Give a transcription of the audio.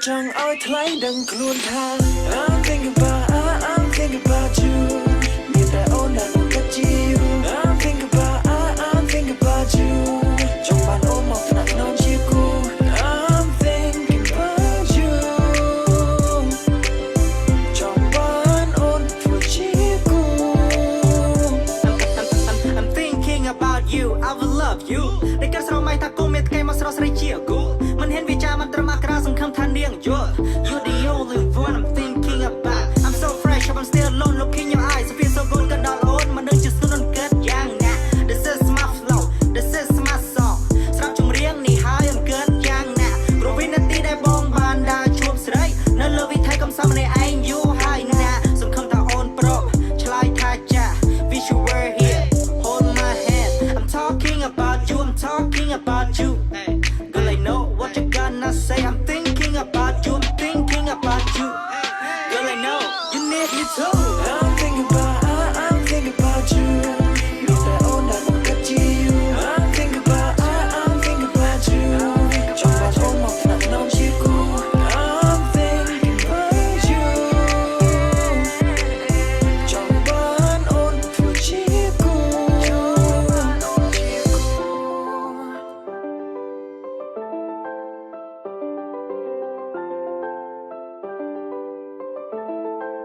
ចង់ឲ្យថ្លៃដឹងខ្លួនថា I'm thinking about I'm thinking about you មានតែអូនដែលនឹងគិតជា you I'm thinking about I'm thinking about you ចង់បានអូនមកថ្នាក់ក្នុងជាគូ I'm thinking about you ចង់បានអូនធ្វើជាគូ I'm thinking about you I will love you តែកាស្រមៃថាគូមានថ្ងៃមកស្រស់ស្រីជាគូមិនហ៊ានវិចារមិនត្រឹមអាក្រាសង្ឃឹមថានាងយល់ You the only one I'm thinking about I'm so fresh I'm still alone look in your eyes I feel so good ក៏ដល់អូនមិនដឹងជាស្នូលកើតយ៉ាងណា This is my flow This is my song ស្រាប់ចម្រៀងនេះហើយអំកើតយ៉ាងណាព្រោះវិនាទីដែលបងបានដើរជួបស្រីនៅលើវិថីកំសាម្នាក់ឯងយូរហើយណាសង្ឃឹមថាអូនព្រមឆ្លើយថាចា Wish you were here Hold my hand I'm talking about you I'm talking about